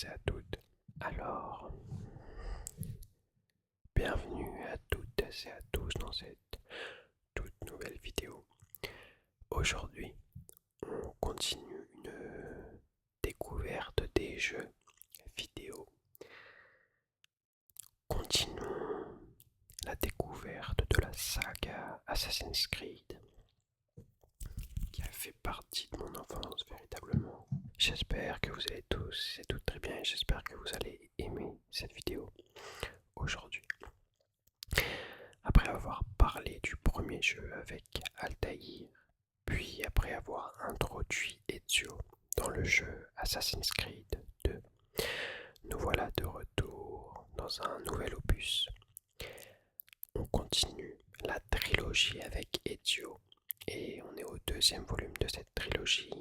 et à toutes. Alors, bienvenue à toutes et à tous dans cette toute nouvelle vidéo. Aujourd'hui, on continue une découverte des jeux vidéo. Continuons la découverte de la saga Assassin's Creed, qui a fait partie de mon enfance véritablement. J'espère que vous allez tous et toutes très bien et j'espère que vous allez aimer cette vidéo aujourd'hui. Après avoir parlé du premier jeu avec Altaïr, puis après avoir introduit Ezio dans le jeu Assassin's Creed 2, nous voilà de retour dans un nouvel opus. On continue la trilogie avec Ezio et on est au deuxième volume de cette trilogie.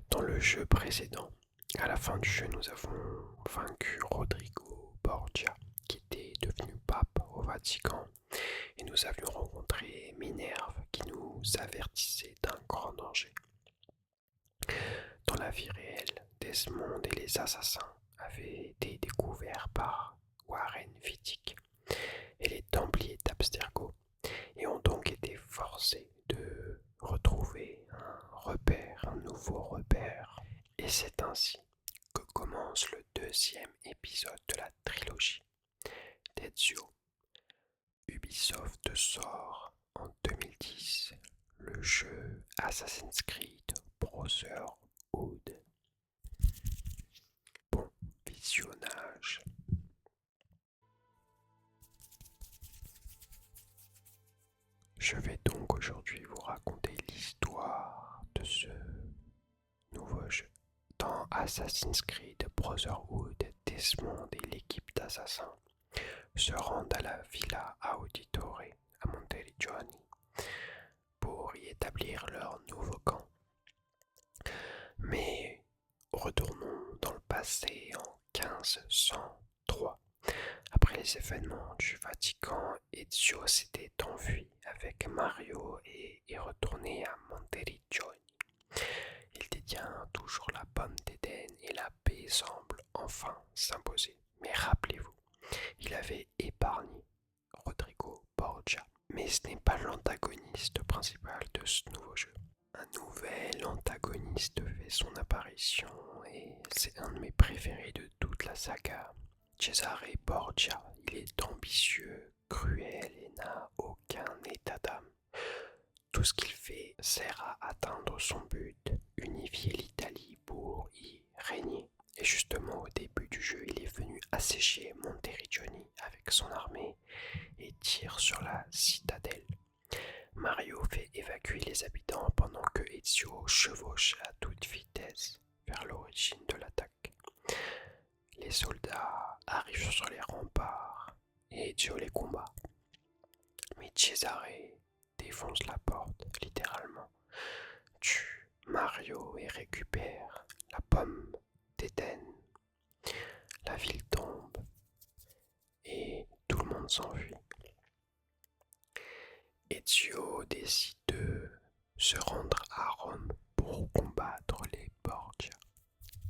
Dans le jeu précédent, à la fin du jeu, nous avons vaincu Rodrigo Borgia, qui était devenu pape au Vatican, et nous avions rencontré Minerve, qui nous avertissait d'un grand danger. Dans la vie réelle, Desmond et les assassins avaient été découverts par Warren Vidic et les Templiers d'Abstergo, et ont donc été forcés de retrouver un nouveau repère. Et c'est ainsi que commence le deuxième épisode de la trilogie d'Ezio. Ubisoft sort en 2010 le jeu Assassin's Creed Brotherhood. Bon visionnage. Je vais donc aujourd'hui vous raconter l'histoire de ce nouveau jeu. Dans Assassin's Creed Brotherhood, Desmond et l'équipe d'assassins se rendent à la Villa Auditore à Monteriggioni pour y établir leur nouveau camp. Mais retournons dans le passé en 1503. Après les événements du Vatican, Ezio s'était enfui avec Mario et est retourné à Monteriggioni. Il détient toujours la pomme d'Éden et la paix semble enfin s'imposer. Mais rappelez-vous, il avait épargné Rodrigo Borgia. Mais ce n'est pas l'antagoniste principal de ce nouveau jeu. Un nouvel antagoniste fait son apparition et c'est un de mes préférés de toute la saga. Cesare Borgia, il est ambitieux, cruel et n'a aucun état d'âme. Tout ce qu'il fait sert à atteindre son but, unifier l'Italie pour y régner. Et justement au début du jeu, il est venu assécher Monteriggioni avec son armée et tire sur la citadelle. Mario fait évacuer les habitants pendant que Ezio chevauche à toute vitesse vers l'origine de l'attaque. Les soldats arrivent sur les remparts et Ezio les combat. Mais Cesare défonce la porte, littéralement, tue Mario et récupère la pomme d'Éden. La ville tombe et tout le monde s'enfuit. Ezio décide de se rendre à Rome pour combattre les Borgia.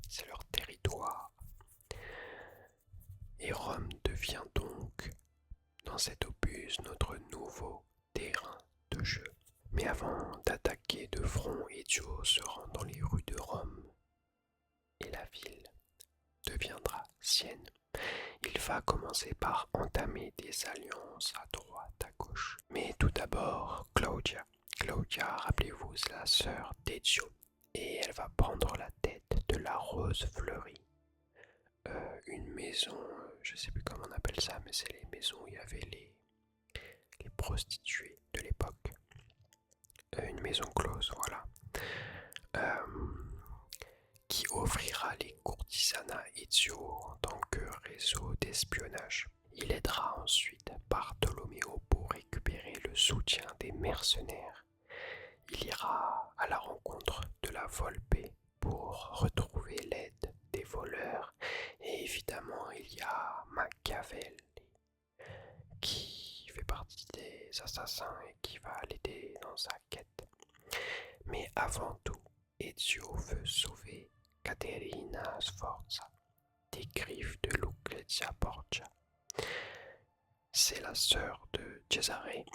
C'est leur territoire. Et Rome devient donc, dans cet opus, notre nouveau terrain de jeu. Mais avant d'attaquer de front, Ezio se rend dans les rues de Rome et la ville deviendra sienne. Il va commencer par entamer des alliances à droite, à gauche. Mais tout d'abord, Claudia. Claudia, rappelez-vous, c'est la sœur d'Ezio. Et elle va prendre la tête de la Rose Fleurie. Une maison, je sais plus comment on appelle ça, mais c'est les maisons où il y avait les prostituées de l'époque. Une maison close, voilà. Qui offrira les courtisanes à Ezio en tant que réseau d'espionnage. Il aidera ensuite Bartolomeo pour récupérer le soutien des mercenaires. Il ira à la rencontre de la Volpe pour retrouver l'aide des voleurs. Et évidemment, il y a Machiavelli qui fait partie des assassins et qui va l'aider dans sa quête. Mais avant tout, Ezio veut sauver Caterina Sforza, des griffes de Lucrezia Borgia. C'est la sœur de Cesare.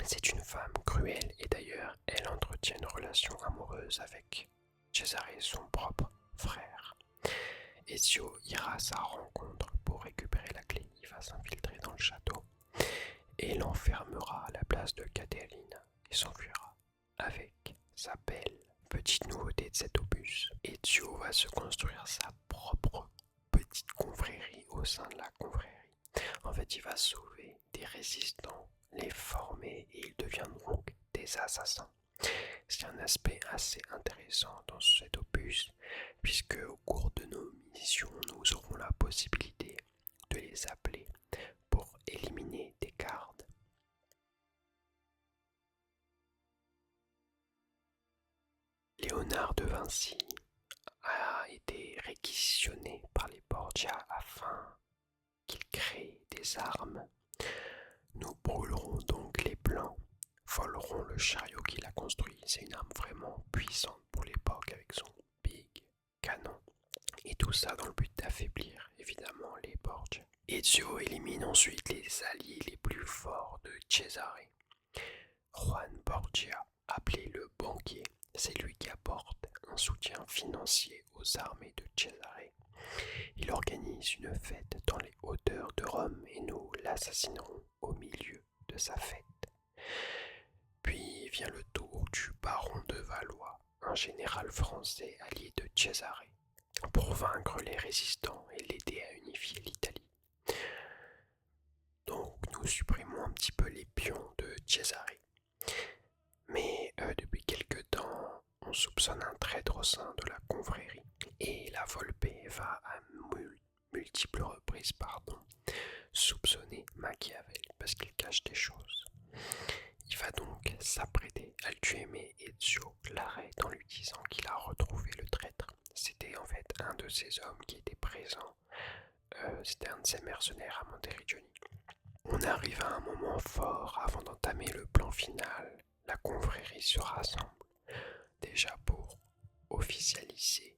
C'est une femme cruelle et d'ailleurs elle entretient une relation amoureuse avec Cesare, son propre frère. Ezio ira à sa rencontre pour récupérer la clé. Il va s'infiltrer dans le château et l'enfermera à la place de Caterina et s'enfuira avec sa belle. Petite nouveauté de cet opus, Ezio va se construire sa propre petite confrérie au sein de la confrérie. En fait, il va sauver des résistants, les former et ils deviendront donc des assassins. C'est un aspect assez intéressant dans cet opus, puisque au cours de nos missions, nous aurons la possibilité de les appeler pour éliminer des gardes. Léonard de Vinci a été réquisitionné par les Borgia afin qu'il crée des armes. Nous brûlerons donc les plans, volerons le chariot qu'il a construit. C'est une arme vraiment puissante pour l'époque avec son big canon. Et tout ça dans le but d'affaiblir évidemment les Borgia. Ezio élimine ensuite les alliés les plus forts de Cesare. Juan Borgia, appelé le banquier, c'est lui qui apporte un soutien financier aux armées de Cesare. Il organise une fête dans les hauteurs de Rome et nous l'assassinerons au milieu de sa fête. Puis vient le tour du baron de Valois, un général français allié de Cesare, pour vaincre les résistants et l'aider à unifier l'Italie. Donc nous supprimons un petit peu les pions de Cesare. Mais depuis quelque temps, on soupçonne un traître au sein de la confrérie. Et la Volpe va à multiples reprises soupçonner Machiavel parce qu'il cache des choses. Il va donc s'apprêter à le tuer, mais Ezio l'arrête en lui disant qu'il a retrouvé le traître. C'était en fait un de ces hommes qui était présent. C'était un de ses mercenaires à Monteriggioni. On arrive à un moment fort avant d'entamer le plan final. La confrérie se rassemble déjà pour officialiser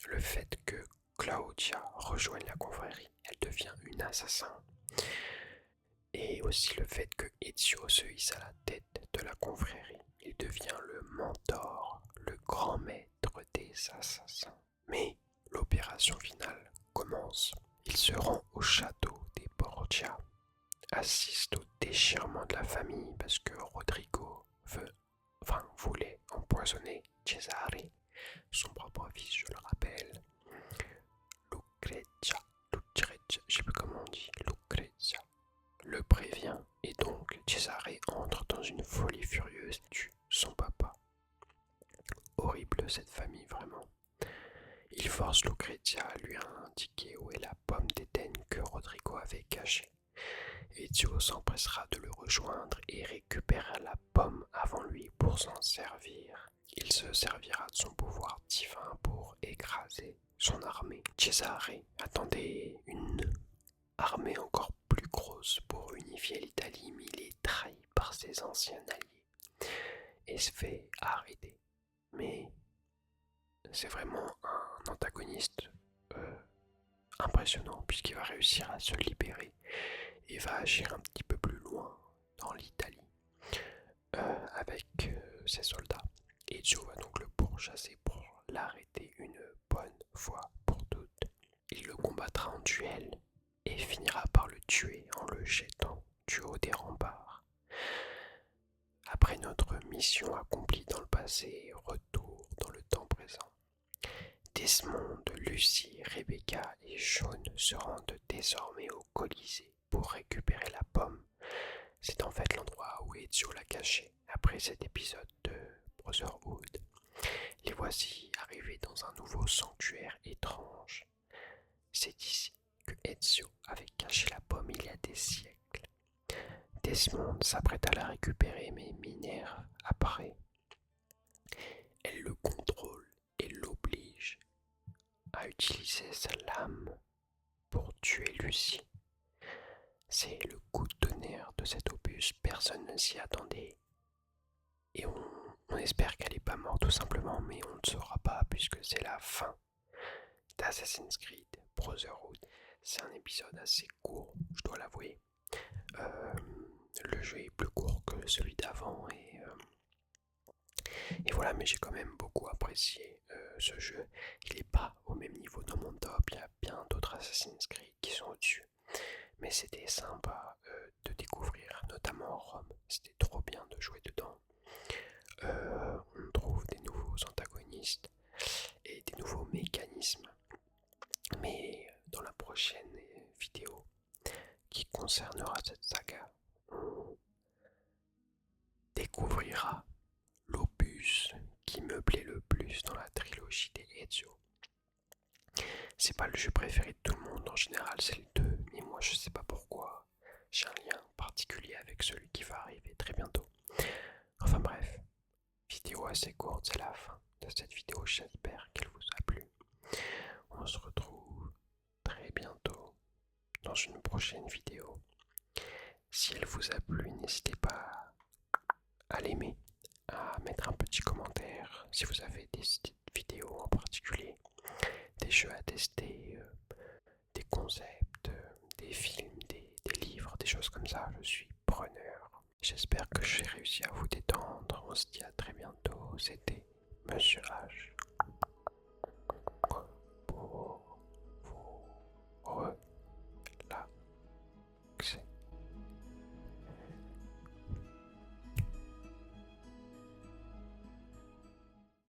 le fait que Claudia rejoigne la confrérie. Elle devient une assassin. Et aussi le fait que Ezio se hisse à la tête de la confrérie. Il devient le mentor, le grand maître des assassins. Mais l'opération finale commence. Il se rend au château des Borgia, assiste au déchirement de la famille parce que Rodrigo voulait empoisonner Cesare, son propre fils, je le rappelle. Lucrezia, je sais plus comment on dit, Lucrezia, le prévient et donc Cesare entre dans une folie furieuse et tue son papa. Horrible cette famille, vraiment. Il force Lucrezia à lui indiquer où est la pomme d'Éden que Rodrigo avait cachée. Ezio s'empressera de le rejoindre et récupérera la pomme avant lui pour s'en servir. Il se servira de son pouvoir divin pour écraser son armée. Cesare attendait une armée encore plus grosse pour unifier l'Italie, mais il est trahi par ses anciens alliés et se fait arrêter. Mais c'est vraiment un antagoniste impressionnant puisqu'il va réussir à se libérer et va agir un petit peu plus loin dans l'Italie avec ses soldats. Ezio va donc le pourchasser pour l'arrêter une bonne fois pour toutes. Il le combattra en duel et finira par le tuer en le jetant du haut des remparts. Après notre mission accomplie dans le passé, retour dans le temps présent. Desmond, Lucie, Rebecca et Sean se rendent désormais au Colisée pour récupérer la pomme. C'est en fait l'endroit où Ezio l'a cachée après cet épisode de Brotherhood. Les voici arrivés dans un nouveau sanctuaire étrange. C'est ici que Ezio avait caché la pomme il y a des siècles. Desmond s'apprête à la récupérer, mais Minerve apparaît. Elle le contrôle et l'oblige à utiliser sa lame pour tuer Lucie. C'est le coup de tonnerre de cet opus, personne ne s'y attendait. Et on espère qu'elle n'est pas morte tout simplement, mais on ne saura pas puisque c'est la fin d'Assassin's Creed Brotherhood. C'est un épisode assez court, je dois l'avouer. Euh, le jeu est plus court que celui d'avant et voilà, mais j'ai quand même beaucoup apprécié ce jeu. Il n'est pas au même niveau dans mon top, il y a bien d'autres Assassin's Creed qui sont au-dessus. Mais c'était sympa de découvrir, notamment Rome. C'était trop bien de jouer dedans. On trouve des nouveaux antagonistes et des nouveaux mécanismes. Mais dans la prochaine vidéo qui concernera cette saga, on découvrira l'opus qui me plaît le plus dans la trilogie des Ezio. C'est pas le jeu préféré de tout le monde, en général c'est le 2, mais moi je sais pas pourquoi. J'ai un lien particulier avec celui qui va arriver très bientôt. Enfin bref, vidéo assez courte, c'est la fin de cette vidéo, j'espère qu'elle vous a plu. On se retrouve très bientôt dans une prochaine vidéo. Si elle vous a plu, n'hésitez pas à l'aimer, à mettre un petit commentaire si vous avez des vidéos en particulier, des jeux à tester, des concepts, des films, des livres, des choses comme ça, je suis preneur. J'espère que j'ai réussi à vous détendre. On se dit à très bientôt. C'était Monsieur H.